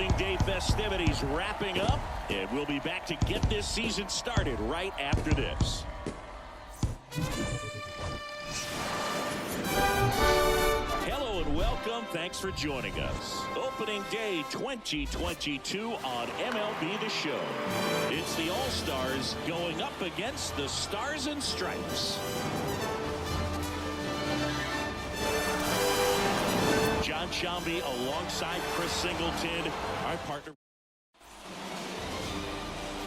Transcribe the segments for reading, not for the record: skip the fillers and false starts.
Opening day festivities wrapping up, and we'll be back to get this season started right after this. Hello and welcome. Thanks for joining us. Opening day 2022 on MLB The Show. It's the All-Stars going up against the Stars and Stripes. Jon Sciambi alongside Chris Singleton, our partner.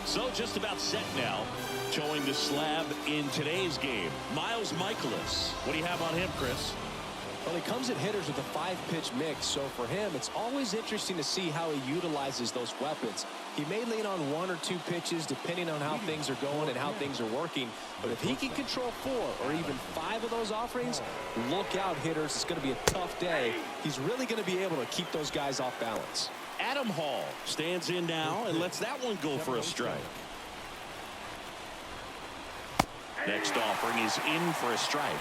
So just about set now, towing the slab in today's game. Miles Mikolas. What do you have on him, Chris? Well, he comes at hitters with a 5-pitch mix, so for him, it's always interesting to see how he utilizes those weapons. He may lean on 1 or 2 pitches depending on how things are going and how things are working, but if he can control 4 or even 5 of those offerings, look out, hitters. It's going to be a tough day. He's really going to be able to keep those guys off balance. Adam Hall stands in now and lets that one go for a strike. Next offering is in for a strike.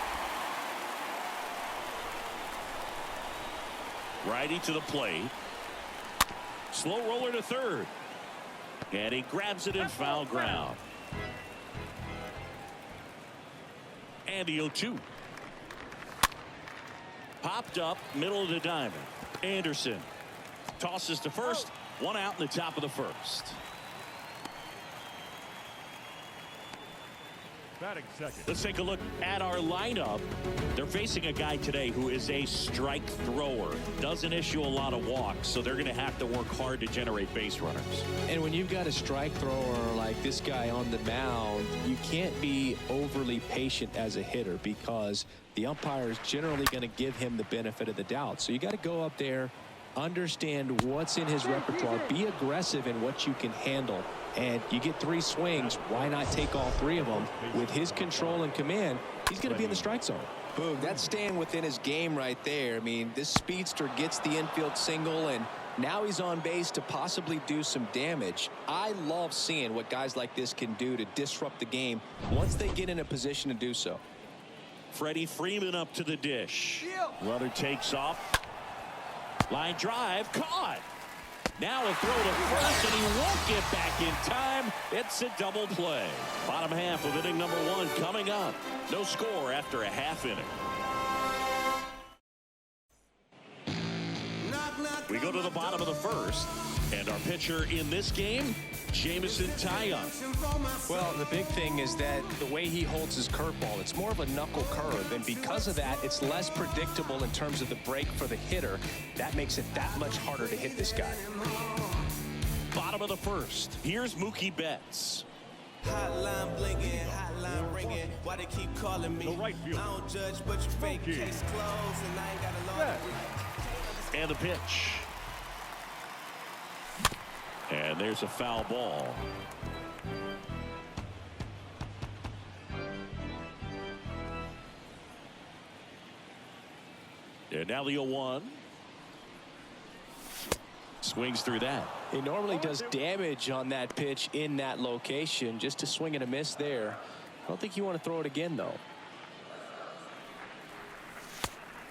Righty to the plate. Slow roller to third. And he grabs it in foul ground. And the 0-2. Popped up, middle of the diamond. Anderson tosses to first. 1 out in the top of the first. Let's take a look at our lineup. They're facing a guy today who is a strike thrower. Doesn't issue a lot of walks, so they're going to have to work hard to generate base runners. And when you've got a strike thrower like this guy on the mound, you can't be overly patient as a hitter because the umpire is generally going to give him the benefit of the doubt. So you got to go up there, understand what's in his repertoire, be aggressive in what you can handle. And you get 3 swings, why not take all 3 of them? With his control and command, he's going to be in the strike zone. Boom, that's staying within his game right there. I mean, this speedster gets the infield single, and now he's on base to possibly do some damage. I love seeing what guys like this can do to disrupt the game once they get in a position to do so. Freddie Freeman up to the dish. Runner takes off. Line drive, caught. Now a throw to first, and he won't get back in time. It's a double play. Bottom half of inning number 1 coming up. No score after a half inning. We go to the bottom of the first, and our pitcher in this game, Jameson Taillon. Well, the big thing is that the way he holds his curveball, it's more of a knuckle curve, and because of that, it's less predictable in terms of the break for the hitter. That makes it that much harder to hit this guy. Bottom of the first. Here's Mookie Betts. Hotline blinging, hotline ringing. Why they keep calling me? I don't judge, but you fake case closed, and I ain't got a lot. And the pitch. And there's a foul ball. And now the 0-1. Swings through that. He normally does damage on that pitch in that location. Just a swing and a miss there. I don't think you want to throw it again, though.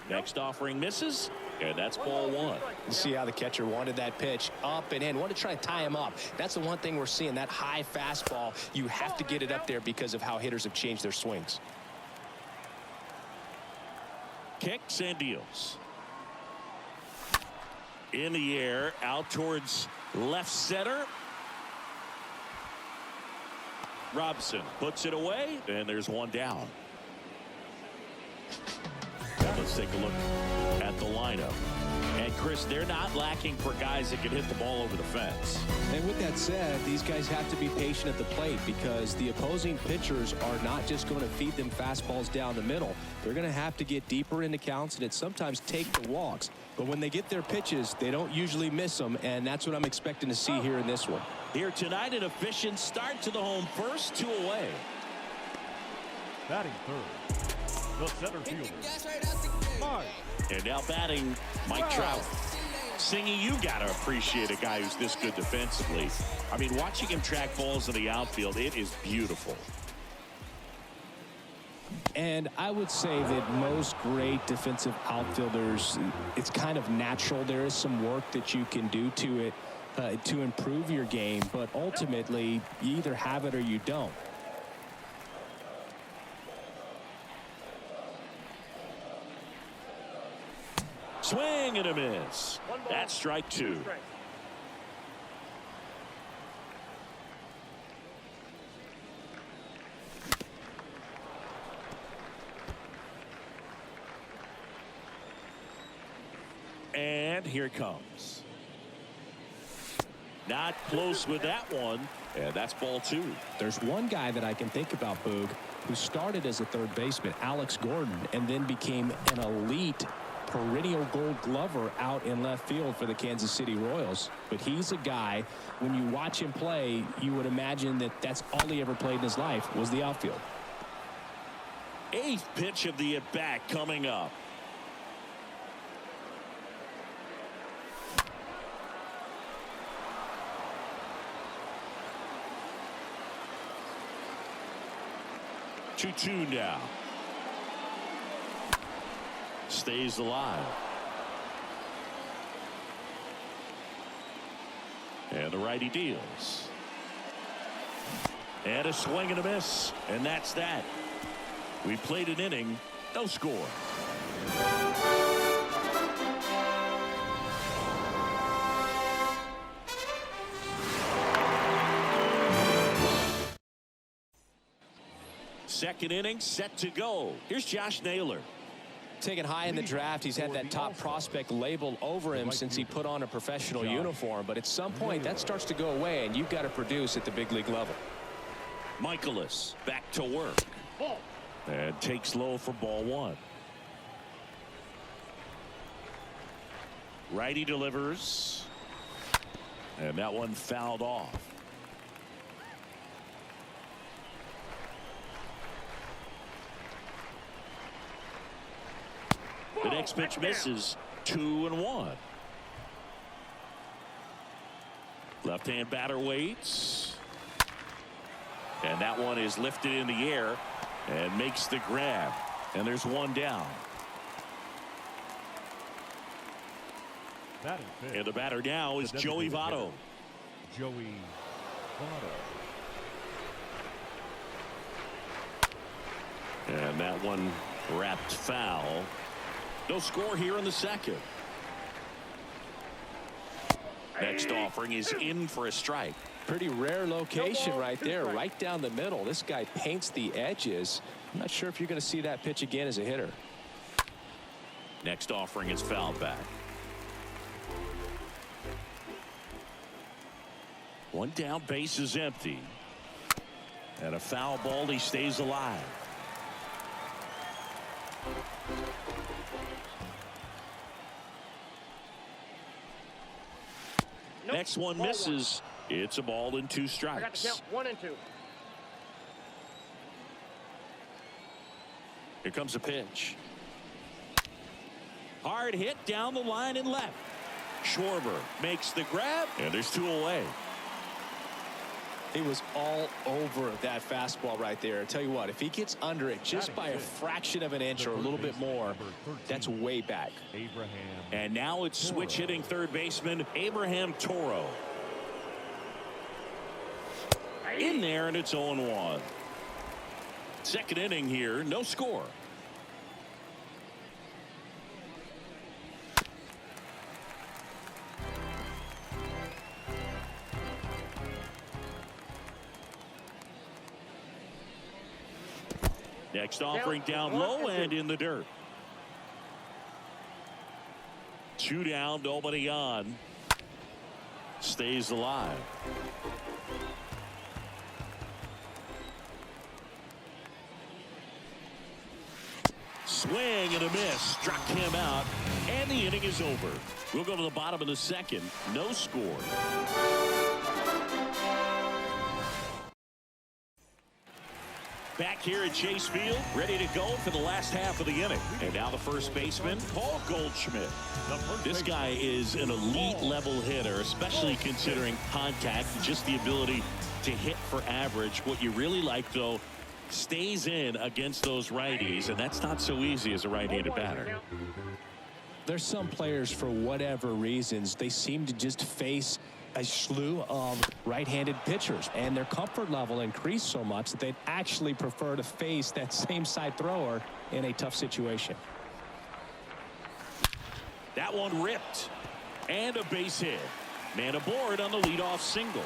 Next offering misses, and that's ball 1. You see how the catcher wanted that pitch up and in. Wanted to try to tie him up. That's the one thing we're seeing, that high fastball. You have to get it up there because of how hitters have changed their swings. Kicks and deals. In the air, out towards left center. Robson puts it away, and there's 1 down. Let's take a look at the lineup. And Chris, they're not lacking for guys that can hit the ball over the fence. And with that said, these guys have to be patient at the plate because the opposing pitchers are not just going to feed them fastballs down the middle. They're going to have to get deeper into counts and sometimes take the walks. But when they get their pitches, they don't usually miss them, and that's what I'm expecting to see here in this one. Here tonight, an efficient start to the home first, 2 away. Batting third, the center fielder, Mike. And now batting, Mike Trout. Singy, you got to appreciate a guy who's this good defensively. I mean, watching him track balls in the outfield, it is beautiful. And I would say that most great defensive outfielders, it's kind of natural. There is some work that you can do to it to improve your game, but ultimately you either have it or you don't. Swing and a miss. That's strike two. And here it comes. Not close with that one. And that's ball two. There's one guy that I can think about, Boog, who started as a third baseman, Alex Gordon, and then became an elite perennial Gold Glover out in left field for the Kansas City Royals. But he's a guy, when you watch him play, you would imagine that that's all he ever played in his life was the outfield. Eighth pitch of the at-bat coming up. Two now. Stays alive. And the righty deals. And a swing and a miss. And that's that. We played an inning. No score. Second inning set to go. Here's Josh Naylor. Taken high in the draft, he's had that top prospect label over him since he put on a professional uniform. But at some point, that starts to go away, and you've got to produce at the big league level. Michaelis back to work. And takes low for ball one. Righty delivers. And that one fouled off. The next pitch misses. 2-1. Left-hand batter waits. And that one is lifted in the air and makes the grab. And there's one down. And the batter now is Joey Votto. Joey Votto. And that one wrapped foul. No score here in the second. Next offering is in for a strike. Pretty rare location right there, right down the middle. This guy paints the edges. I'm not sure if you're going to see that pitch again as a hitter. Next offering is fouled back. One down, base is empty. And a foul ball, he stays alive. Next one misses. It's a ball and 2 strikes. I got to count 1 and 2. Here comes a pitch. Hard hit down the line and left. Schwarber makes the grab, and there's 2 away. He was all over that fastball right there. I tell you what, if he gets under it just by a fraction of an inch or a little bit more, that's way back. And now it's switch hitting third baseman Abraham Toro. In there, and it's 0-1. Second inning here, no score. Next offering down low and in the dirt. 2 down, nobody on. Stays alive. Swing and a miss. Struck him out. And the inning is over. We'll go to the bottom of the second. No score. Back here at Chase Field, ready to go for the last half of the inning. And now the first baseman, Paul Goldschmidt. This guy is an elite level hitter, especially considering contact, just the ability to hit for average. What you really like, though, stays in against those righties, and that's not so easy as a right-handed batter. There's some players, for whatever reasons, they seem to just face a slew of right-handed pitchers, and their comfort level increased so much that they'd actually prefer to face that same side thrower in a tough situation. That one ripped, and a base hit. Man aboard on the leadoff single.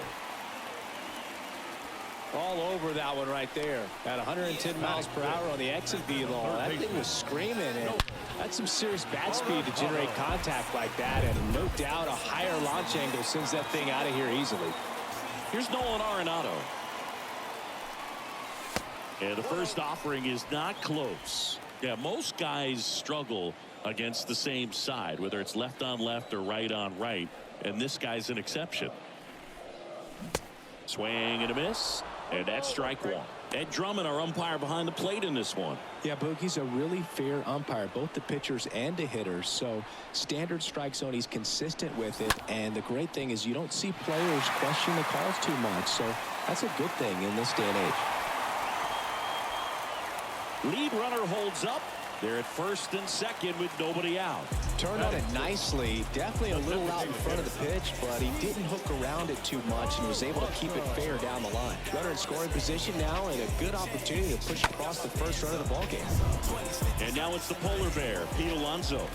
All over that one right there. At 110 miles per hour on the exit velo. That thing was screaming, and that's some serious bat speed to generate contact like that, and no doubt a higher launch angle sends that thing out of here easily. Here's Nolan Arenado. And the first offering is not close. Yeah, most guys struggle against the same side, whether it's left on left or right on right, and this guy's an exception. Swing and a miss, and that's strike one. Ed Drummond, our umpire behind the plate in this one. Yeah, Boogie's a really fair umpire, both the pitchers and the hitters. So standard strike zone, he's consistent with it. And the great thing is you don't see players question the calls too much. So that's a good thing in this day and age. Lead runner holds up. They're at first and second with nobody out. Turned on it nicely. Definitely a little out in front of the pitch, but he didn't hook around it too much and was able to keep it fair down the line. Runner in scoring position now, and a good opportunity to push across the first run of the ballgame. And now it's the polar bear, Pete Alonso.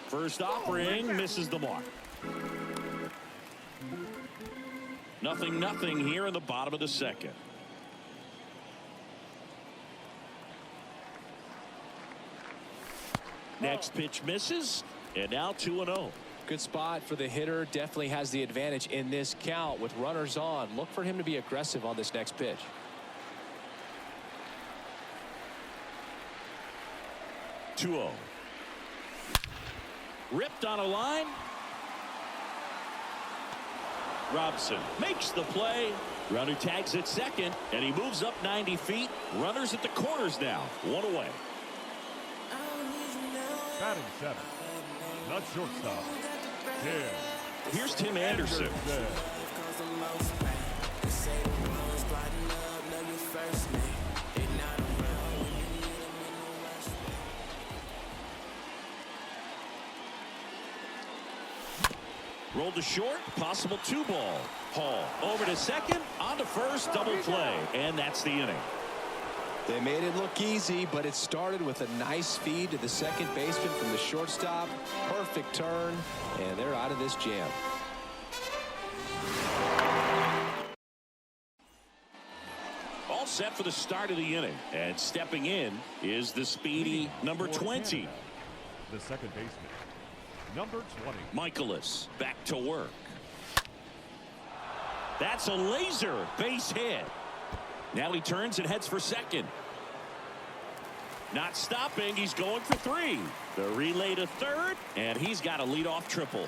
First offering misses the mark. 0-0 here in the bottom of the second. Next pitch misses, and now 2-0. Good spot for the hitter. Definitely has the advantage in this count with runners on. Look for him to be aggressive on this next pitch. Ripped on a line. Robson makes the play. Runner tags at second, and he moves up 90 feet. Runners at the corners now. One away. Batting seven, the shortstop, Tim. Here's Tim Anderson. Rolled to short, possible 2-ball. Hall over to second, on to first, double play, and that's the inning. They made it look easy, but it started with a nice feed to the second baseman from the shortstop. Perfect turn, and they're out of this jam. All set for the start of the inning, and stepping in is the speedy number 20. The second baseman, number 20. Michaelis back to work. That's a laser base hit. Now he turns and heads for second. Not stopping. He's going for three. The relay to third, and he's got a leadoff triple.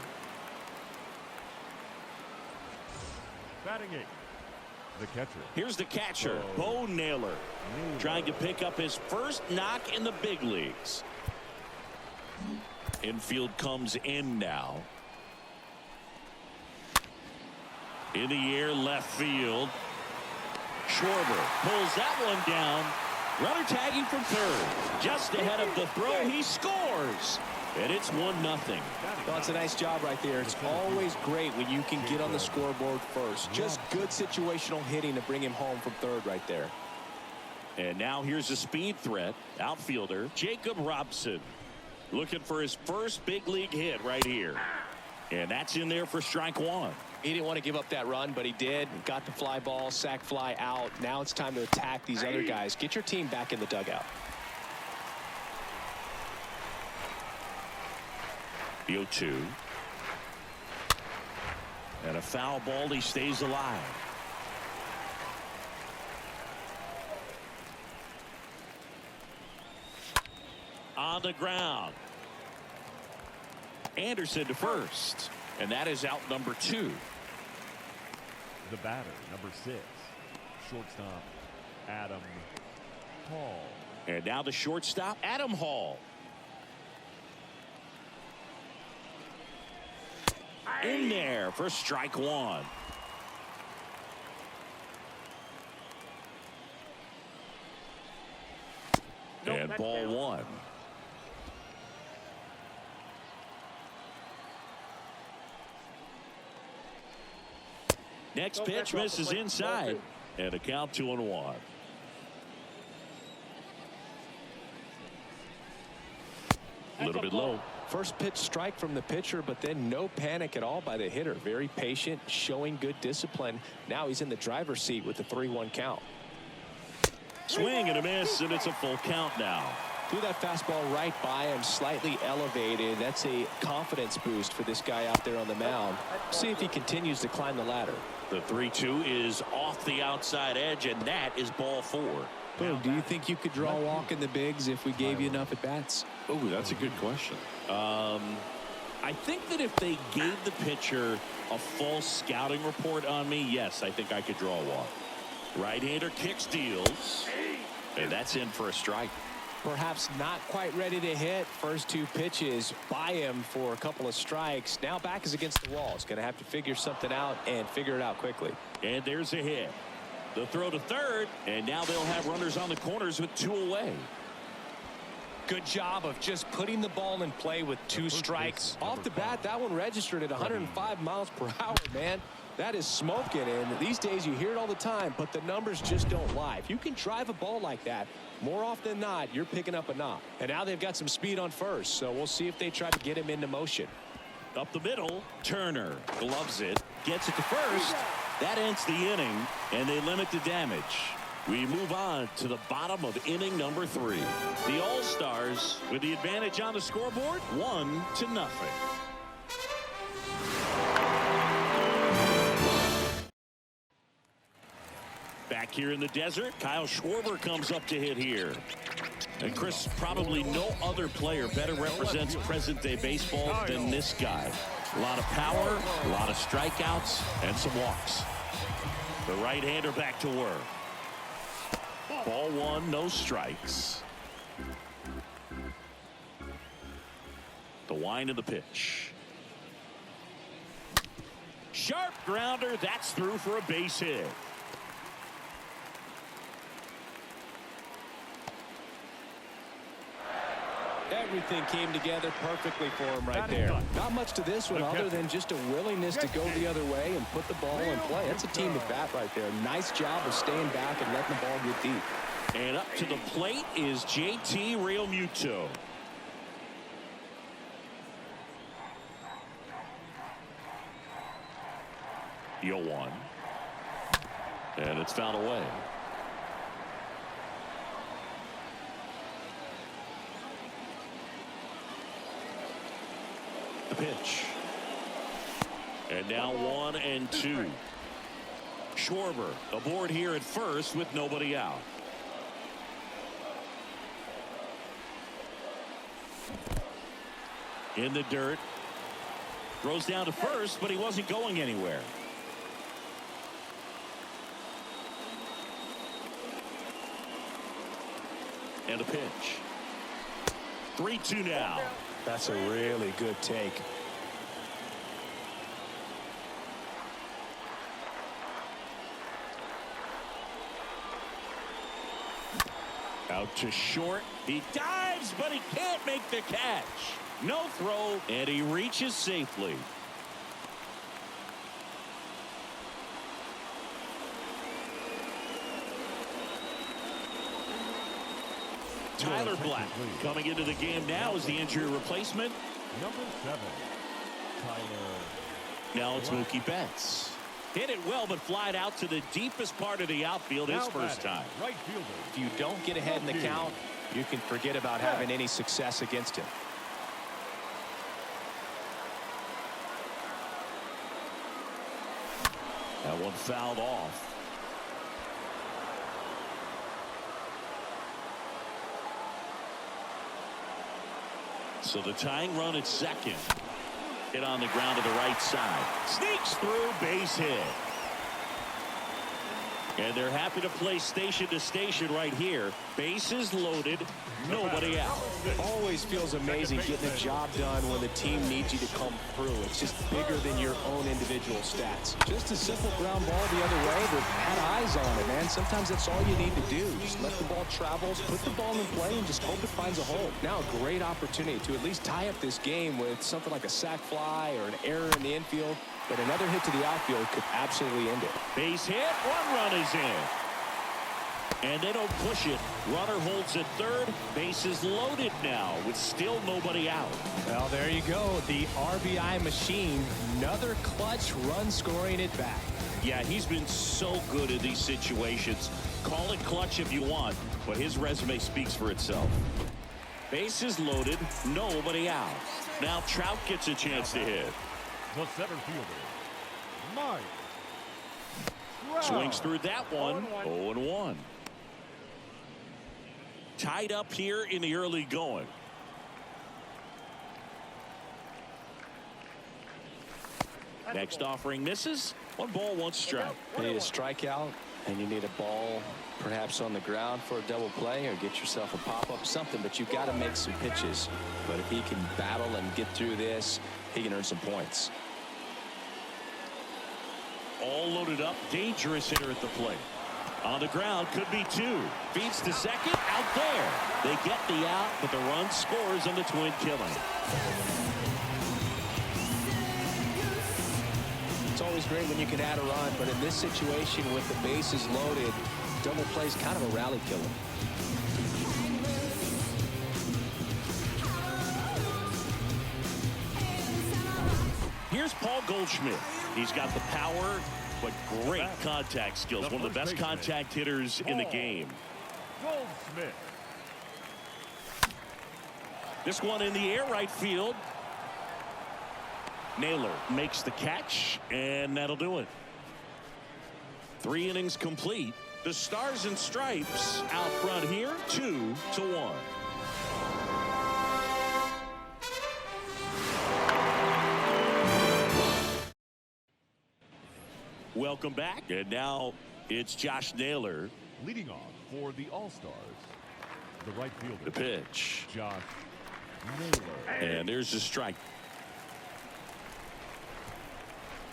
Batting eight, the catcher. Here's the catcher, Bo Naylor, trying to pick up his first knock in the big leagues. Infield comes in now. In the air, left field. Schwarber pulls that one down. Runner tagging from third. Just ahead of the throw, he scores. And it's 1-0. Well, it's a nice job right there. It's always great when you can get on the scoreboard first. Just good situational hitting to bring him home from third right there. And now here's a speed threat. Outfielder Jacob Robson, looking for his first big league hit right here. And that's in there for strike one. He didn't want to give up that run, but he did. Got the fly ball, sac fly out. Now it's time to attack these other guys. Get your team back in the dugout. The 0-2. And a foul ball. He stays alive. On the ground. Anderson to first. And that is out number 2. The batter, number 6, shortstop, Adam Hall. And now the shortstop, Adam Hall. In there for strike one. And ball one. Next pitch misses inside. And a count 2-1. A little bit low. First pitch strike from the pitcher, but then no panic at all by the hitter. Very patient, showing good discipline. Now he's in the driver's seat with the 3-1 count. Swing and a miss, and it's a full count now. Threw that fastball right by him, slightly elevated. That's a confidence boost for this guy out there on the mound. See if he continues to climb the ladder. The 3-2 is off the outside edge, and that is ball four. Boom. Do you think you could draw a walk in the bigs if we gave you enough at bats? Oh, that's a good question. I think that if they gave the pitcher a full scouting report on me, yes, I think I could draw a walk. Right-hander kicks, deals, and that's in for a strike. Perhaps not quite ready to hit. First two pitches by him for a couple of strikes. Now back is against the wall. He's going to have to figure something out and figure it out quickly. And there's a hit. The throw to third, and now they'll have runners on the corners with two away. Good job of just putting the ball in play with two strikes. Off the bat, that one registered at 105 miles per hour, man. That is smoking, and these days you hear it all the time, but the numbers just don't lie. If you can drive a ball like that, more often than not, you're picking up a knock. And now they've got some speed on first, so we'll see if they try to get him into motion. Up the middle, Turner gloves it, gets it to first. That ends the inning, and they limit the damage. We move on to the bottom of inning number 3. The All-Stars with the advantage on the scoreboard, 1-0. Back here in the desert, Kyle Schwarber comes up to hit here. And Chris, probably no other player better represents present-day baseball than this guy. A lot of power, a lot of strikeouts, and some walks. The right-hander back to work. Ball one, no strikes. The wind of the pitch. Sharp grounder, that's through for a base hit. Everything came together perfectly for him right there. Not much to this one other than just a willingness to go the other way and put the ball in play. That's a team at bat right there. Nice job of staying back and letting the ball get deep. And up to the plate is JT Realmuto. Yo one. And it's fouled away. The pitch. And now 1-2. Schwarber aboard here at first with nobody out. In the dirt. Throws down to first, but he wasn't going anywhere. And a pitch. 3-2 now. That's a really good take. Out to short. He dives, but he can't make the catch. No throw, and he reaches safely. Tyler Black coming into the game now as the injury replacement. Number 7, Tyler. Now it's Mookie Betts. Hit it well, but flied out to the deepest part of the outfield his first time. Right fielder. If you don't get ahead in the count, you can forget about having any success against him. That one fouled off. So the tying run at second. Hit on the ground to the right side. Sneaks through, base hit. And they're happy to play station to station right here. Bases loaded, nobody out. Always feels amazing getting the job done when the team needs you to come through. It's just bigger than your own individual stats. Just a simple ground ball the other way, but had eyes on it, man. Sometimes that's all you need to do. Just let the ball travel, put the ball in play, and just hope it finds a hole. Now a great opportunity to at least tie up this game with something like a sac fly or an error in the infield. But another hit to the outfield could absolutely end it. Base hit, 1 run is in. And they don't push it. Runner holds at third. Bases loaded now with still nobody out. Well, there you go. The RBI machine. Another clutch run scoring at bat. Yeah, he's been so good in these situations. Call it clutch if you want, but his resume speaks for itself. Bases loaded, nobody out. Now Trout gets a chance to hit. The center fielder, Mike Trout. Swings through that one. 0-1. Tied up here in the early going. Next offering misses. 1 ball, 1 strike. You need a strikeout, and you need a ball perhaps on the ground for a double play or get yourself a pop-up, something, but you've got to make some pitches. But if he can battle and get through this, he can earn some points. All loaded up, dangerous hitter at the plate. On the ground, could be 2. Feeds to second, out there. They get the out, but the run scores on the twin killing. It's always great when you can add a run, but in this situation with the bases loaded, double play is kind of a rally killer. Here's Paul Goldschmidt. He's got the power, but great contact skills. One of the best contact hitters in the game. Goldschmidt. This one in the air, right field. Naylor makes the catch, and that'll do it. 3 innings complete. The Stars and Stripes out front here, 2-1. Welcome back, and now it's Josh Naylor Leading off for the All-Stars, the right fielder. the pitch. Josh Naylor. And there's the strike.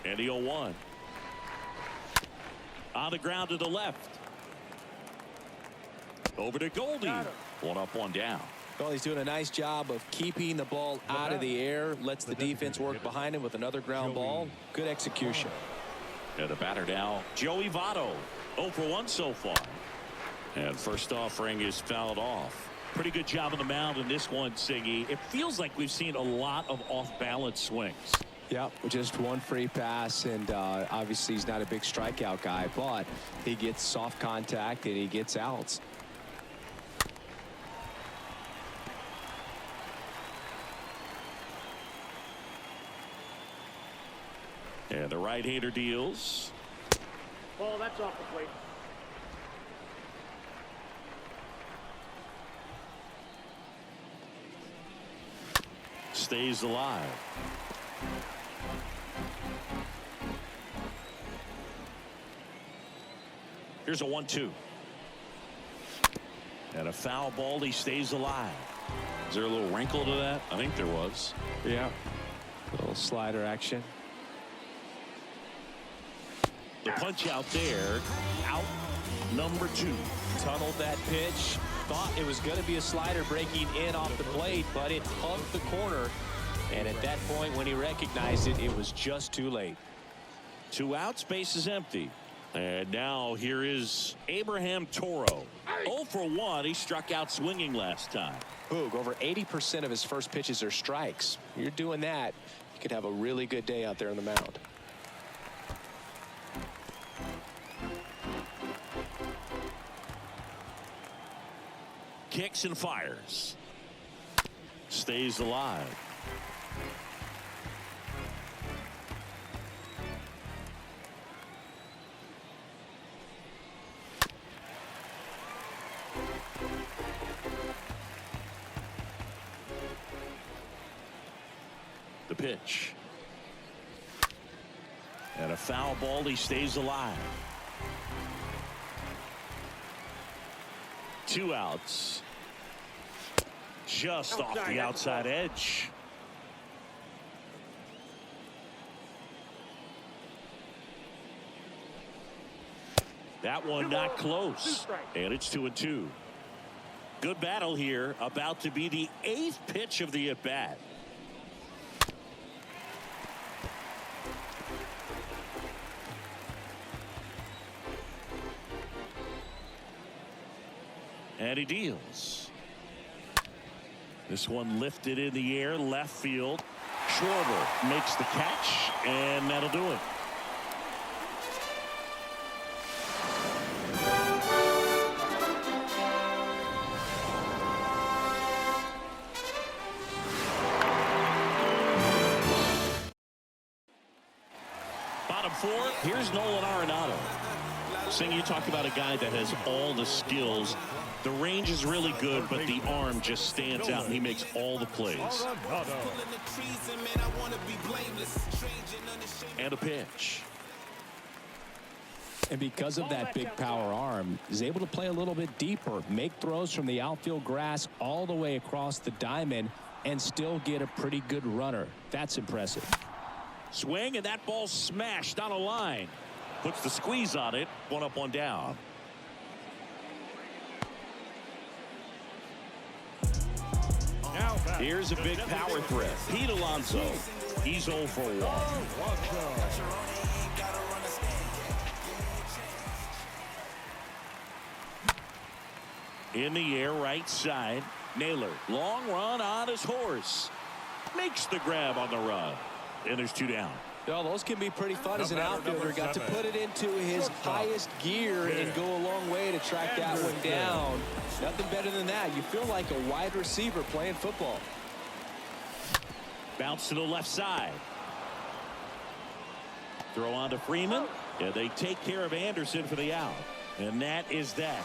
And the 0-1. On the ground to the left. Over to Goldie. 1 up, 1 down. Well, he's doing a nice job of keeping the ball out of the air. Lets the defense work behind him with another ground ball. Good execution. And the batter now, Joey Votto. 0 for 1 so far. And first offering is fouled off. Pretty good job on the mound in this one, Siggy. It feels like we've seen a lot of off-balance swings. Yep, just 1 free pass, and obviously he's not a big strikeout guy, but he gets soft contact and he gets outs. And the right-hander deals. Ball, that's off the plate. Stays alive. Here's a 1-2. And a foul ball. He stays alive. Is there a little wrinkle to that? I think there was. Yeah. A little slider action. The punch out there. Out number 2. Tunneled that pitch. Thought it was going to be a slider breaking in off the plate, but it hugged the corner. And at that point, when he recognized it, it was just too late. 2 outs, base is empty. And now here is Abraham Toro. 0 for 1. He struck out swinging last time. Boog, over 80% of his first pitches are strikes. You're doing that, you could have a really good day out there on the mound. Kicks and fires. Stays alive. The pitch. And a foul ball. He stays alive. 2 outs. Just off the outside edge. That one not close. And it's 2-2. Good battle here. About to be the 8th pitch of the at-bat. And he deals. This one lifted in the air, left field. Schwarber makes the catch, and that'll do it. Bottom 4, here's Nolan Arenado. Sing, you talk about a guy that has all the skills. The range is really good, but the arm just stands out, and he makes all the plays. And a pitch. And because of that big power arm, he's able to play a little bit deeper, make throws from the outfield grass all the way across the diamond, and still get a pretty good runner. That's impressive. Swing, and that ball smashed down a line. Puts the squeeze on it. 1 up, 1 down. Here's a big power threat. Pete Alonso. He's 0 for 1. In the air, right side. Naylor, long run on his horse. Makes the grab on the run. And there's 2 down. Well, those can be pretty fun as an outfielder. Got to put it into his highest gear and go a long way to track that one down. Nothing better than that. You feel like a wide receiver playing football. Bounce to the left side. Throw on to Freeman. Yeah, they take care of Anderson for the out. And that is that.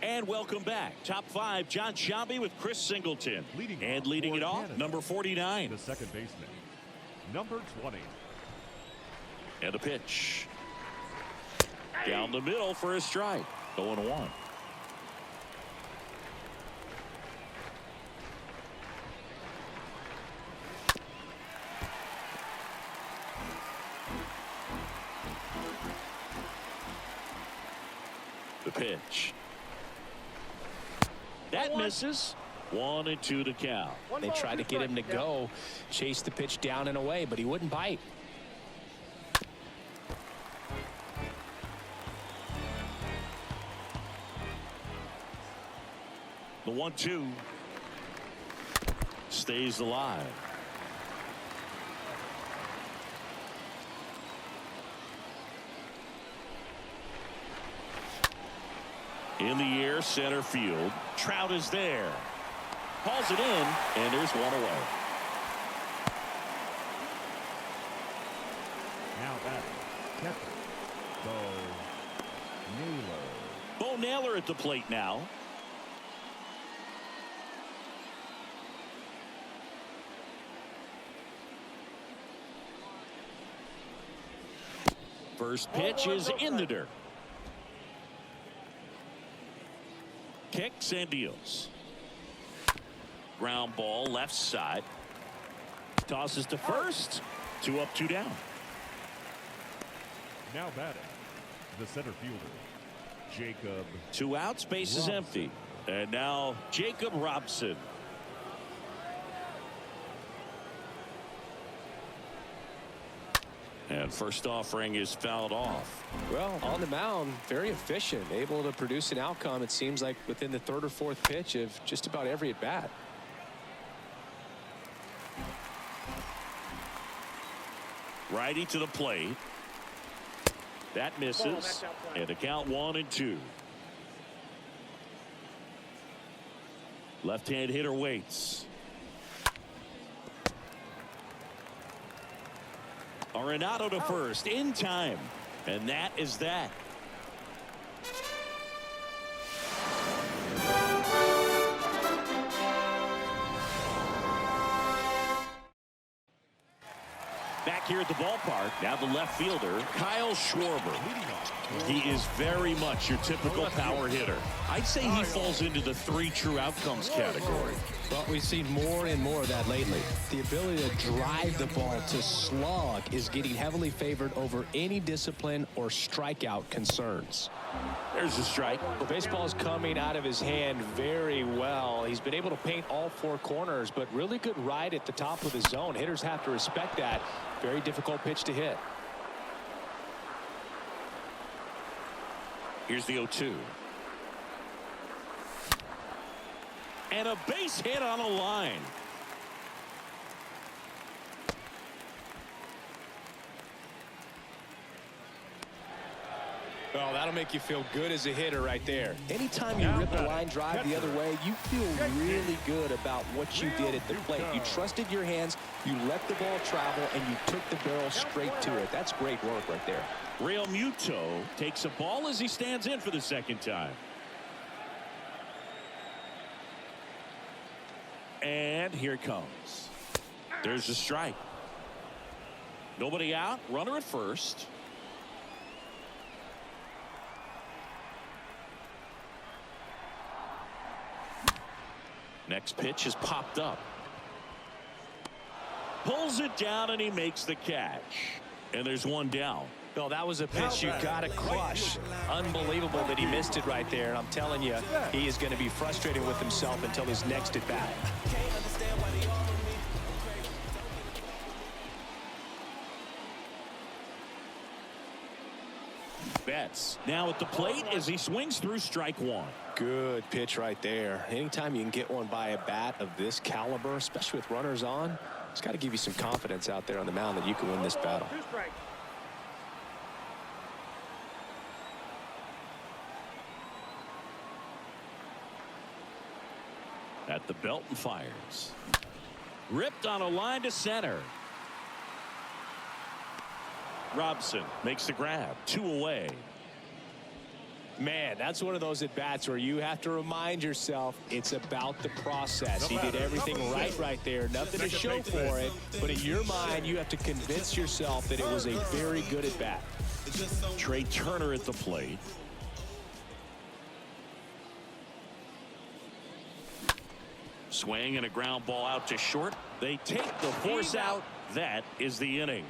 And welcome back. Top 5, John Sciambi with Chris Singleton. Leading it off, number 49. The second baseman, number 20. And a pitch. Down the middle for a strike. 0-1. The pitch. That misses. 1-2 to count. They tried to get him to go, chase the pitch down and away, but he wouldn't bite. The 1-2 stays alive. In the air, center field. Trout is there. Calls it in, and there's 1 away. Now batting, catcher, Bo Naylor. Bo Naylor at the plate now. First pitch is in the dirt. Kicks and deals. Ground ball left side. Tosses to first. 2 up, 2 down. Now batting, the center fielder, Jacob. 2 outs, base is empty. And now Jacob Robson. And first offering is fouled off. Well, on the mound, very efficient, able to produce an outcome, it seems like, within the 3rd or 4th pitch of just about every at bat. Righty to the plate. That misses. And the count 1-2. Left-hand hitter waits. Arenado to first in time. And that is that. Back here at the ballpark, now the left fielder, Kyle Schwarber. He is very much your typical power hitter. I'd say he falls into the 3 true outcomes category. Well, we've seen more and more of that lately. The ability to drive the ball to slug is getting heavily favored over any discipline or strikeout concerns. There's a strike. The baseball is coming out of his hand very well. He's been able to paint all 4 corners, but really good ride at the top of the zone. Hitters have to respect that. Very difficult pitch to hit. Here's the 0-2. And a base hit on a line. Well, that'll make you feel good as a hitter right there. Anytime you rip a line drive the other way, you feel really good about what you did at the plate. You trusted your hands, you let the ball travel, and you took the barrel straight to it. That's great work right there. Real Muto takes a ball as he stands in for the second time. And here it comes. There's a strike. Nobody out. Runner at first. Next pitch is popped up. Pulls it down and he makes the catch. And there's one down. Well, that was a pitch you got to crush. Unbelievable that he missed it right there. I'm telling you, he is going to be frustrated with himself until his next at bat. Betts now at the plate as he swings through strike 1. Good pitch right there. Anytime you can get one by a bat of this caliber, especially with runners on, it's got to give you some confidence out there on the mound that you can win this battle. 2 strikes. At the belt and fires. Ripped on a line to center. Robson makes the grab. 2 away. Man, that's one of those at-bats where you have to remind yourself it's about the process. He did everything right there. Nothing to show for it. But in your mind, you have to convince yourself that it was a very good at-bat. Trey Turner at the plate. Swing and a ground ball out to short. They take the force out. That is the inning.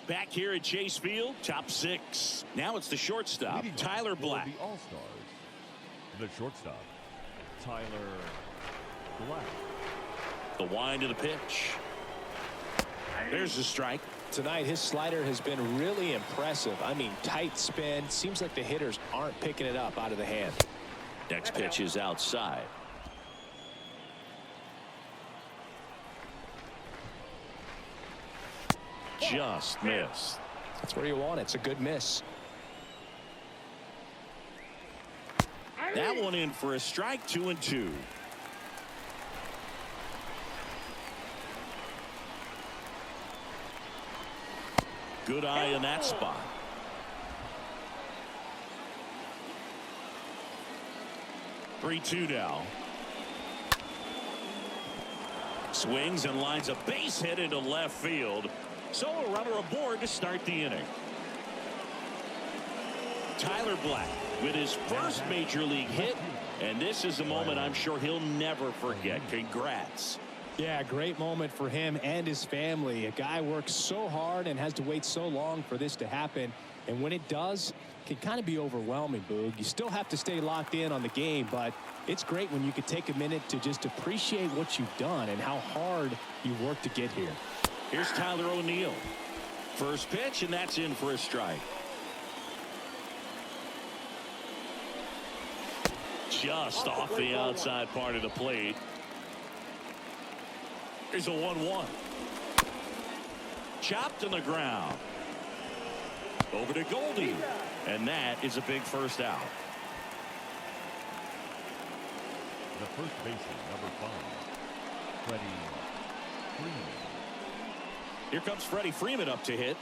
Back here at Chase Field, top 6. Now it's the shortstop, Tyler Black. The All-Stars. The shortstop, Tyler Black. The wind of the pitch. There's the strike. Tonight, his slider has been really impressive. I mean, tight spin. Seems like the hitters aren't picking it up out of the hand. Next pitch is outside. Just missed. That's where you want it. It's a good miss. That one in for a strike. 2-2. Good eye in that spot. Three-2 now. Swings and lines a base hit into left field. So a runner aboard to start the inning. Tyler Black with his first major league hit, and this is a moment I'm sure he'll never forget. Congrats. Yeah, great moment for him and his family. A guy works so hard and has to wait so long for this to happen, and when it does, it can kind of be overwhelming, Boog. You still have to stay locked in on the game, but it's great when you can take a minute to just appreciate what you've done and how hard you worked to get here. Here's Tyler O'Neill. First pitch, and that's in for a strike. Just off the outside part of the plate. Here's a 1-1. Chopped in the ground. Over to Goldie. And that is a big first out. The first baseman, number 5, Freddie Freeman. Here comes Freddie Freeman up to hit.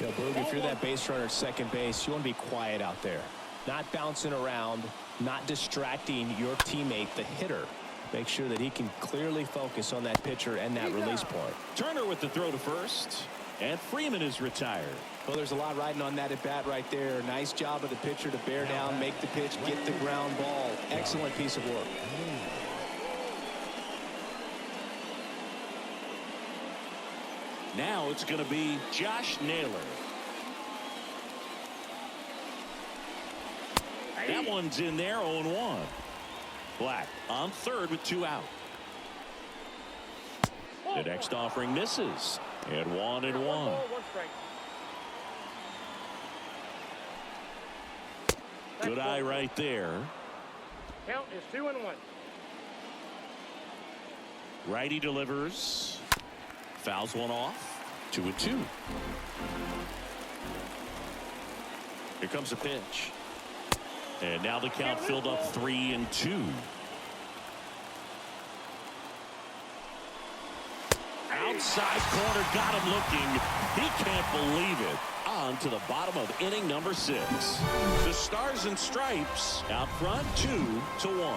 You know, Boog, if you're that base runner at second base, you want to be quiet out there. Not bouncing around, not distracting your teammate, the hitter. Make sure that he can clearly focus on that pitcher and that release point. Turner with the throw to first, and Freeman is retired. Well, there's a lot riding on that at bat right there. Nice job of the pitcher to bear down, make the pitch, get the ground ball. Excellent piece of work. Now it's going to be Josh Naylor. That one's in there, 0-1. Black on third with 2 out. The next offering misses. And 1-1. Good eye right there. Count is 2-1. Righty delivers. Fouls one off. 2-2. Here comes the pitch. And now the count filled up 3-2. Outside corner, got him looking. He can't believe it. On to the bottom of inning number 6. The Stars and Stripes out front 2-1.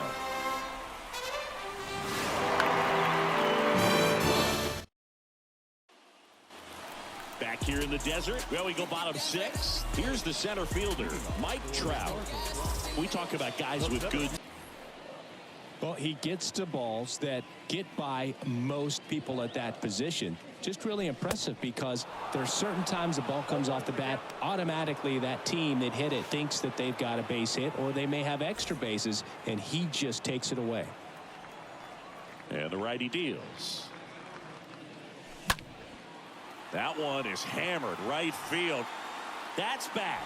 Back here in the desert, well, we go bottom 6. Here's the center fielder, Mike Trout. We talk about guys with good. Well, he gets to balls that get by most people at that position. Just really impressive because there are certain times the ball comes off the bat, automatically that team that hit it thinks that they've got a base hit or they may have extra bases, and he just takes it away. And the righty deals. That one is hammered right field. That's back.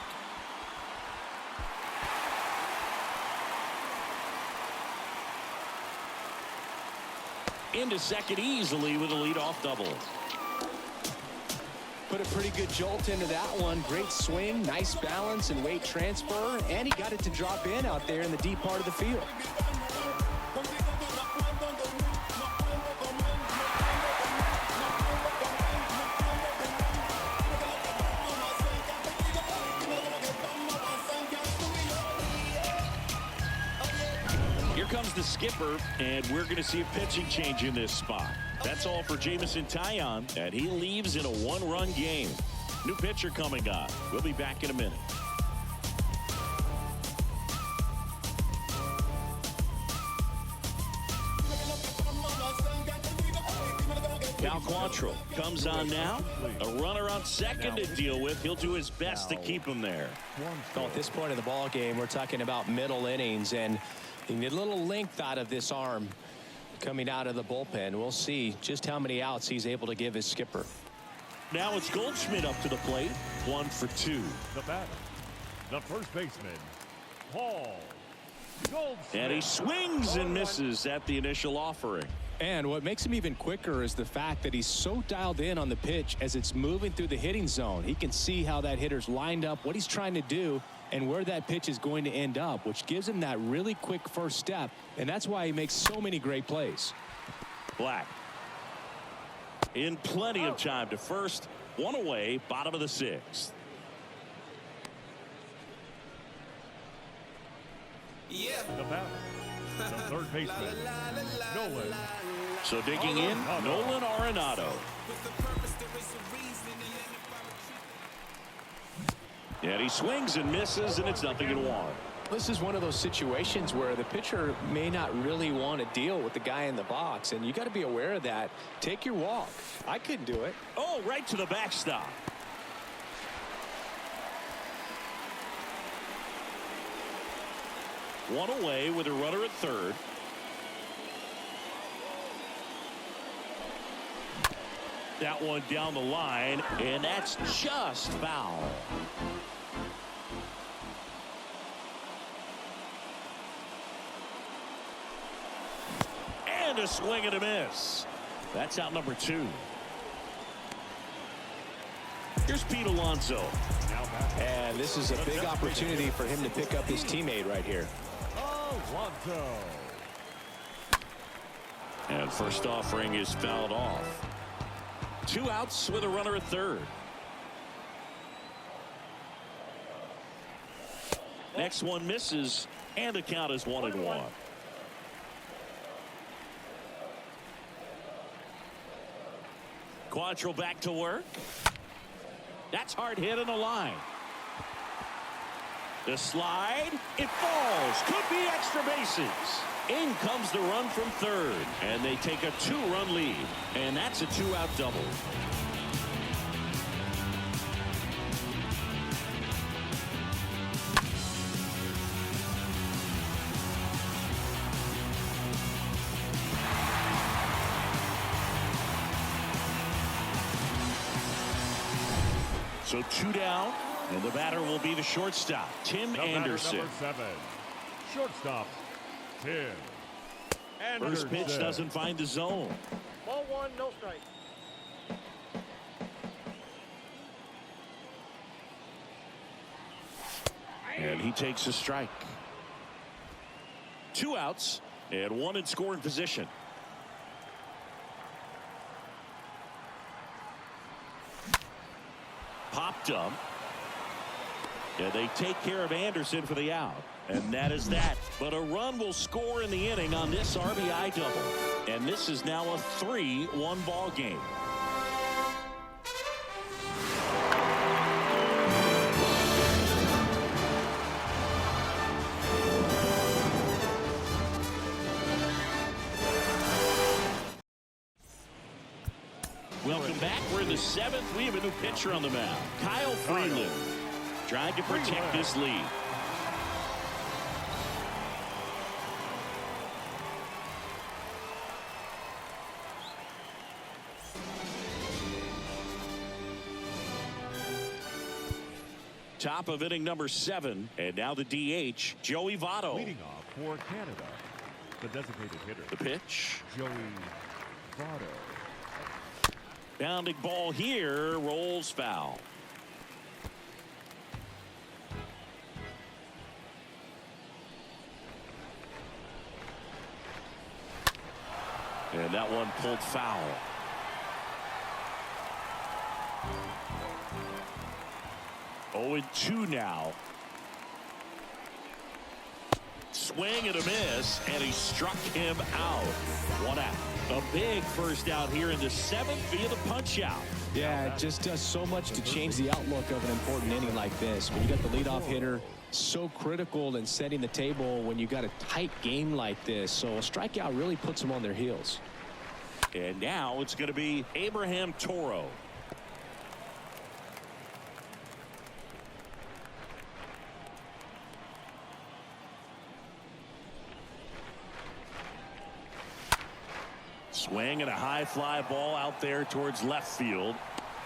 Into second easily with a leadoff double. Put a pretty good jolt into that one. Great swing, nice balance and weight transfer, and he got it to drop in out there in the deep part of the field. Here comes the skipper, and we're going to see a pitching change in this spot. That's all for Jameson Taillon, and he leaves in a 1-run game. New pitcher coming on. We'll be back in a minute. Cal Quantrill comes on now. A runner on second to deal with. He'll do his best to keep him there. Well, at this point in the ball game, we're talking about middle innings, and you get a little length out of this arm coming out of the bullpen. We'll see just how many outs he's able to give his skipper. Now it's Goldschmidt up to the plate. 1 for 2. The batter, the first baseman, Paul Goldschmidt. And he swings and misses at the initial offering. And what makes him even quicker is the fact that he's so dialed in on the pitch as it's moving through the hitting zone. He can see how that hitter's lined up, what he's trying to do, and where that pitch is going to end up, which gives him that really quick first step, and that's why he makes so many great plays. Black in plenty of time to first. 1 away, bottom of the 6th. The batter, the third baseman, Nolan. So digging in, Nolan Arenado. And he swings and misses, and it's 0-1. This is one of those situations where the pitcher may not really want to deal with the guy in the box, and you got to be aware of that. Take your walk. I couldn't do it. Oh, right to the backstop. One away with a runner at third. That one down the line, and that's just foul. And a swing and a miss. That's out number 2. Here's Pete Alonso. And this is a big opportunity for him to pick up his teammate right here. Alonso. And first offering is fouled off. 2 outs with a runner at third. Next one misses, and the count is 1-1. Quantrill back to work. That's hard hit on the line. The slide, it falls. Could be extra bases. In comes the run from third, and they take a 2-run lead, and that's a 2-out double. So 2 down, and the batter will be the shortstop, Tim Anderson. Number 7, shortstop, Tim Anderson. First pitch doesn't find the zone. Ball 1, no strike. And he takes a strike. 2 outs, and 1 in scoring position. Popped up. And they take care of Anderson for the out. And that is that. But a run will score in the inning on this RBI double. And this is now a 3-1 ball game. Welcome back. We're in the 7th. We have a new pitcher on the mound. Kyle Freeland trying to protect this lead. Top of inning number 7, and now the DH, Joey Votto. Leading off for Canada, the designated hitter. The pitch. Joey Votto. Bounding ball here, rolls foul. And that one pulled foul. Oh, and 2 now. Swing and a miss, and he struck him out. 1 out. A big first out here in the 7th via the punch out. Yeah, it just does so much to change the outlook of an important inning like this. When you got the leadoff hitter, so critical in setting the table when you got a tight game like this. So a strikeout really puts them on their heels. And now it's going to be Abraham Toro. Swing and a high fly ball out there towards left field.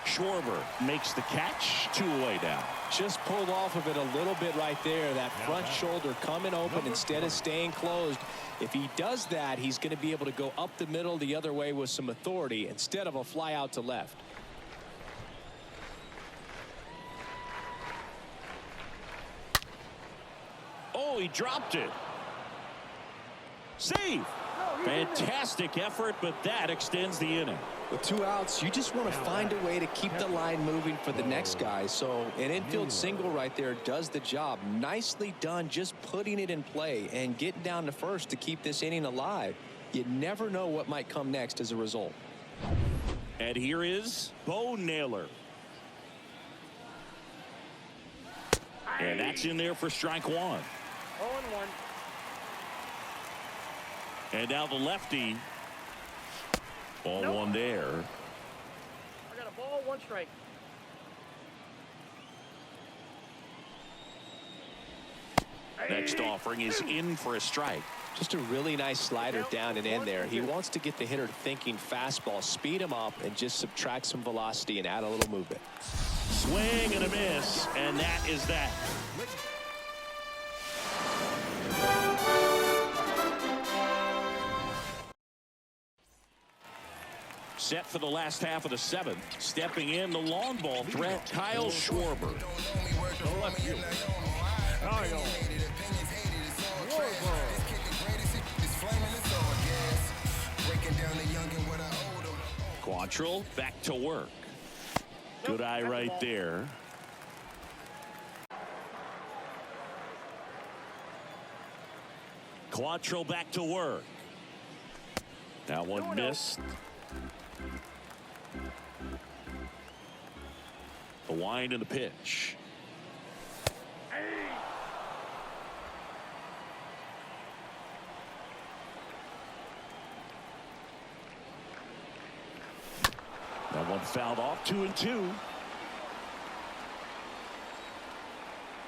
Schwarber makes the catch. 2 away now. Just pulled off of it a little bit right there. That front shoulder coming open instead of staying closed. If he does that, he's going to be able to go up the middle the other way with some authority instead of a fly out to left. Oh, he dropped it. Save. Fantastic effort, but that extends the inning. With 2 outs, you just want to find a way to keep the line moving for the next guy. So an infield single right there does the job. Nicely done, just putting it in play and getting down to first to keep this inning alive. You never know what might come next as a result. And here is Bo Naylor. And that's in there for strike 1. 0-1. And now the lefty. Ball 1 there. I got a ball, 1 strike. Next offering is in for a strike. Just a really nice slider down and in there. He wants to get the hitter thinking fastball, speed him up, and just subtract some velocity and add a little movement. Swing and a miss, and that is that. Set for the last half of the 7th. Stepping in the long ball threat, Kyle Schwarber. Quantrill back to work. Good eye right there. Quantrill back to work. That one missed. The wind and the pitch. That one fouled off. 2-2.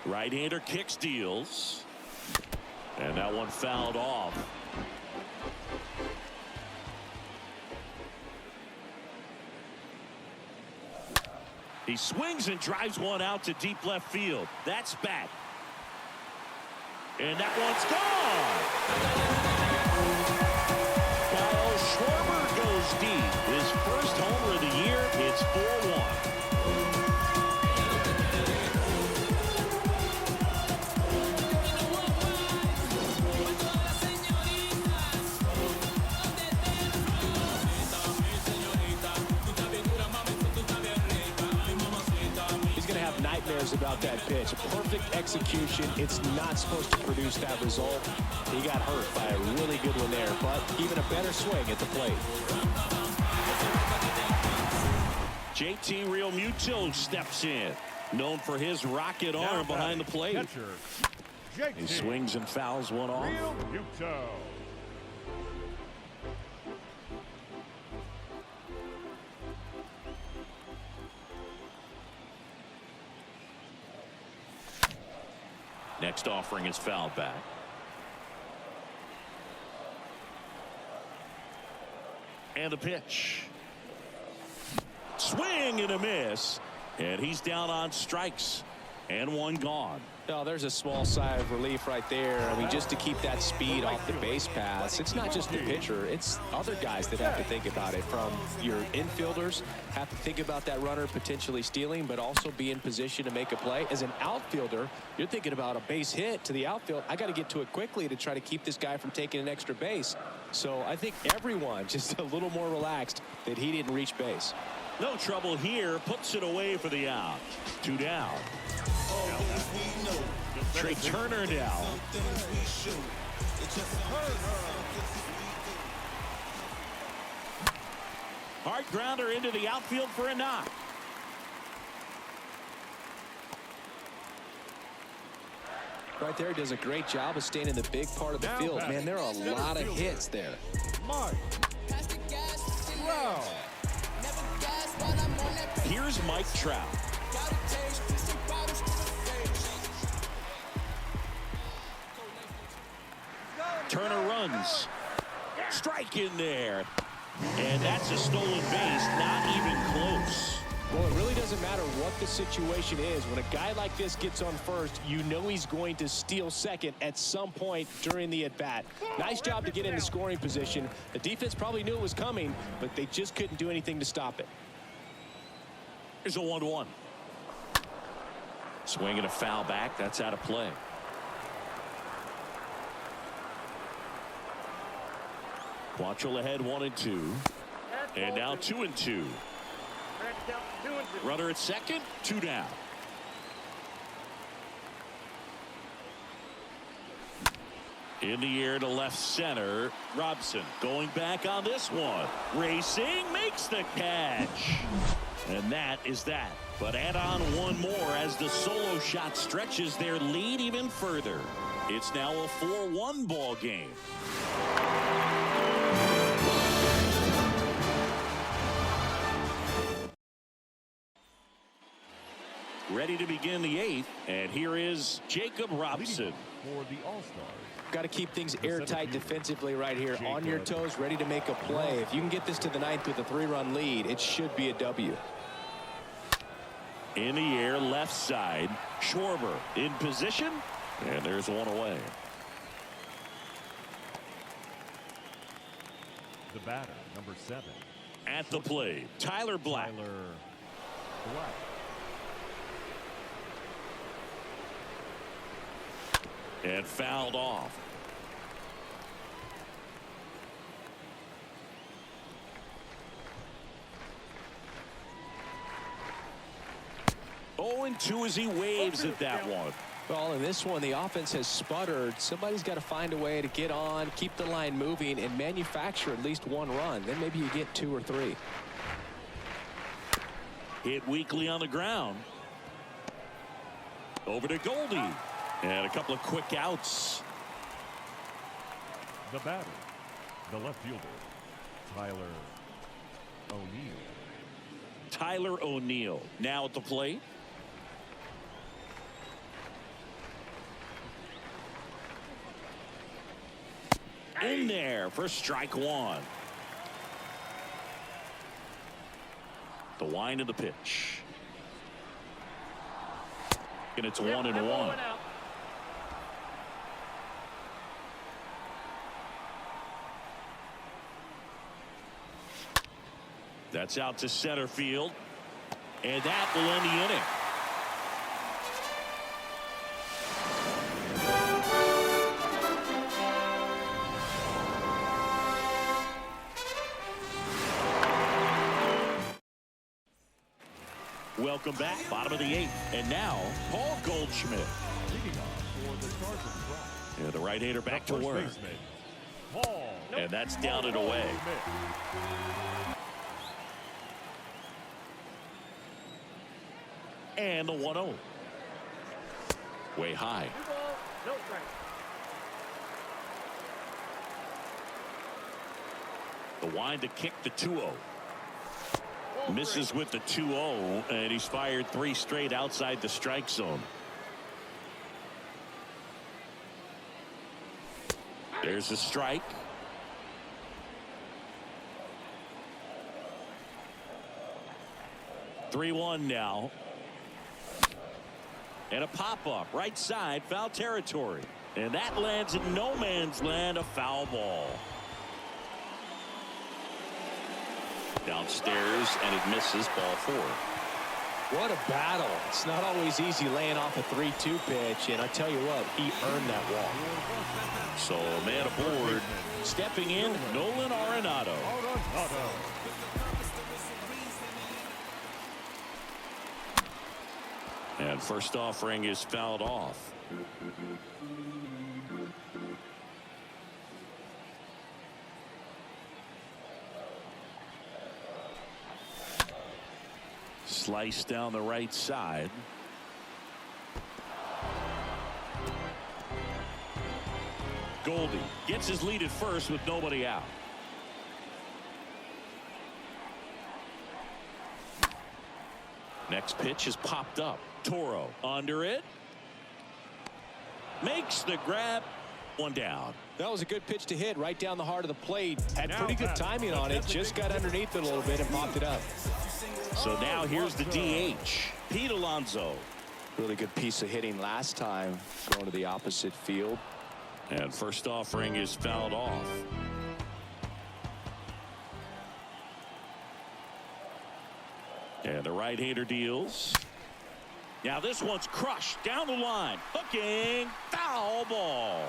Right-hander kicks, deals. And that one fouled off. He swings and drives one out to deep left field. That's back. And that one's gone. Kyle Schwarber goes deep. His first homer of the year. It's 4-1. Nightmares about that pitch. Perfect execution. It's not supposed to produce that result. He got hurt by a really good one there, but even a better swing at the plate. JT Realmuto steps in, known for his rocket arm behind the plate. Catcher, He swings and fouls one off. Realmuto. Next offering is fouled back. And the pitch. Swing and a miss. And he's down on strikes. And one gone. Oh, there's a small sigh of relief right there. I mean, just to keep that speed off the base pass. It's not just the pitcher. It's other guys that have to think about it. From your infielders have to think about that runner potentially stealing, but also be in position to make a play. As an outfielder, you're thinking about a base hit to the outfield. I got to get to it quickly to try to keep this guy from taking an extra base. So I think everyone just a little more relaxed that he didn't reach base. No trouble here. Puts it away for the out. 2 down. Trey Turner now. Hard grounder into the outfield for a knock. Right there, does a great job of staying in the big part of the field. Man, there are a lot of hits there. Mike. Wow. Here's Mike Trout. Turner runs. Strike in there. And that's a stolen base, not even close. Well, it really doesn't matter what the situation is. When a guy like this gets on first, you know he's going to steal second at some point during the at-bat. Nice job to get into scoring position. The defense probably knew it was coming, but they just couldn't do anything to stop it. Here's a 1-1. Swing and a foul back. That's out of play. Quantrill ahead 1-2. And now 2-2. Runner at second, 2 down. In the air to left center. Robson going back on this one. Racing, makes the catch. And that is that. But add on one more as the solo shot stretches their lead even further. It's now a 4-1 ball game. Ready to begin the 8th, and here is Jacob Robson. For the All-Stars. Got to keep things airtight defensively right here. On your toes, ready to make a play. If you can get this to the 9th with a 3-run lead, it should be a W. In the air, left side. Schwarber in position, and there's one away. The batter, number 7. At the plate, Tyler Black. And fouled off. Oh, and 2 as he waves at that one. Well, in this one, the offense has sputtered. Somebody's got to find a way to get on, keep the line moving, and manufacture at least one run. Then maybe you get 2 or 3. Hit weakly on the ground. Over to Goldie. And a couple of quick outs. The batter, the left fielder, Tyler O'Neill. Tyler O'Neill now at the plate. In there for strike 1. The wind of the pitch. And it's 1-1. That's out to center field. And that will end the inning. Welcome back, bottom of the 8th, and now Paul Goldschmidt. Leading off for the Stars. Yeah, the right-hander back to work, Baseman, Paul. and that's down and away. And the 1-0, way high. 2 balls, no strike. The wind to kick the 2-0. Misses with the 2-0, and he's fired 3 straight outside the strike zone. There's a strike. (3-1) now. And a pop-up right side, foul territory. And that lands in no man's land, a foul ball. Downstairs, and it misses, ball 4. What a battle. It's not always easy laying off a 3-2 pitch, and I tell you what, he earned that walk. So a man aboard, stepping in, Nolan Arenado. And first offering is fouled off. Slice down the right side. Goldie gets his lead at first with nobody out. Next pitch is popped up. Toro under it. Makes the grab. 1 down. That was a good pitch to hit right down the heart of the plate. Had pretty good timing on it. Just got underneath it a little bit and popped it up. So now here's the DH, Pete Alonso. Really good piece of hitting last time, going to the opposite field. And first offering is fouled off. And the right-hander deals. Now this one's crushed down the line. Hooking, foul ball.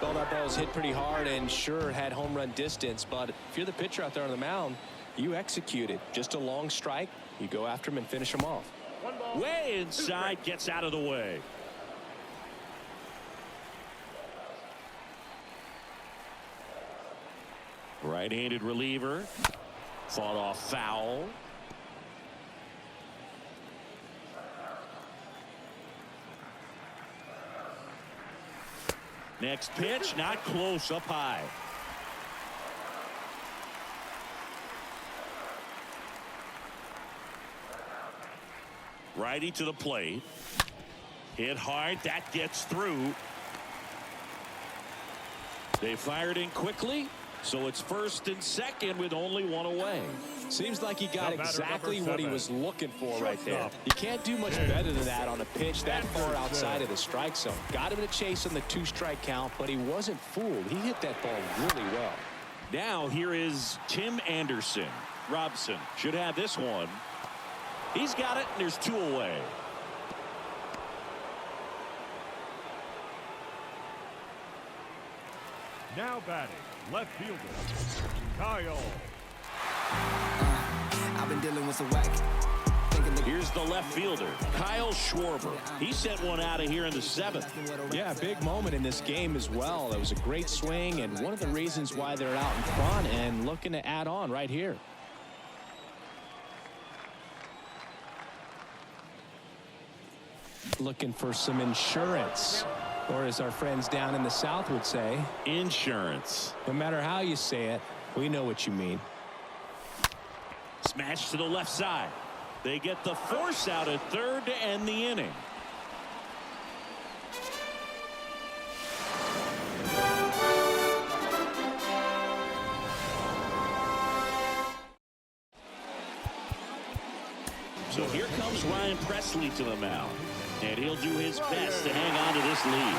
Well, that ball was hit pretty hard and sure had home run distance, but if you're the pitcher out there on the mound, you execute it. Just a long strike, you go after him and finish him off. 1 ball. Way inside, gets out of the way. Right-handed reliever. Fought off foul. Next pitch, not close, up high. Righty to the plate. Hit hard, that gets through. They fired in quickly, so it's first and second with only 1 away. Seems like he got exactly what he was looking for right there. You can't do much better than that on a pitch that far outside of the strike zone. Got him to chase on the 2-strike count, but he wasn't fooled. He hit that ball really well. Now here is Tim Anderson. Robson should have this one. He's got it, and there's 2 away. Now batting, left fielder, Kyle. I've been dealing with some whack. Here's the left fielder, Kyle Schwarber. He sent one out of here in the 7th. Yeah, big moment in this game as well. It was a great swing and one of the reasons why they're out in front and looking to add on right here. Looking for some insurance, or as our friends down in the South would say, insurance. No matter how you say it, we know what you mean. Smash to the left side. They get the force out at third to end the inning. So here comes Ryan Presley to the mound, and he'll do his best to hang on to this lead.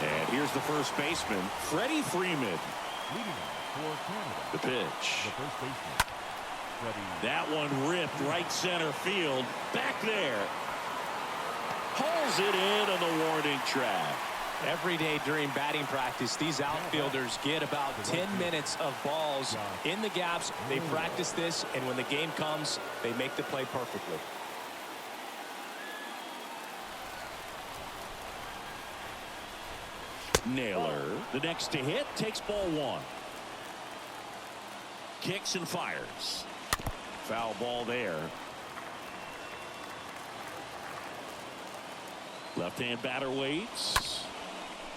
And here's the first baseman, Freddie Freeman. The pitch. That one ripped right center field. Back there. Pulls it in on the warning track. Every day during batting practice, these outfielders get about 10 minutes of balls in the gaps. They practice this, and when the game comes, they make the play perfectly. Naylor, the next to hit, takes ball 1. Kicks and fires. Foul ball there. Left-hand batter waits.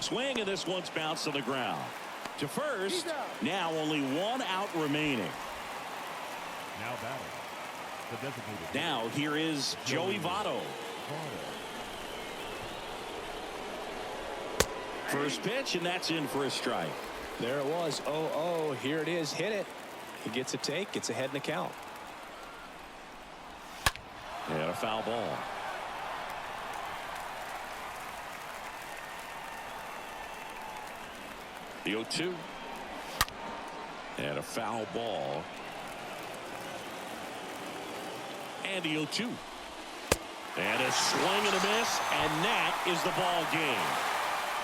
Swing, and this one's bounced to the ground. To first. Now only 1 out remaining. Now batting. The designated. Now here is Joey Votto. First pitch, and that's in for a strike. There it was. 0-0. Here it is. Hit it. He gets a take. Gets ahead in the count. And a foul ball. The 0-2. And a foul ball. And the 0-2. And a swing and a miss, and that is the ball game.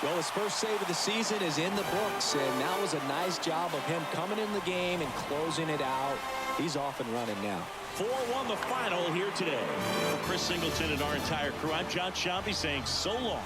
Well, his first save of the season is in the books, and that was a nice job of him coming in the game and closing it out. He's off and running now. 4-1 the final here today. For Chris Singleton and our entire crew, I'm John Sciambi saying so long.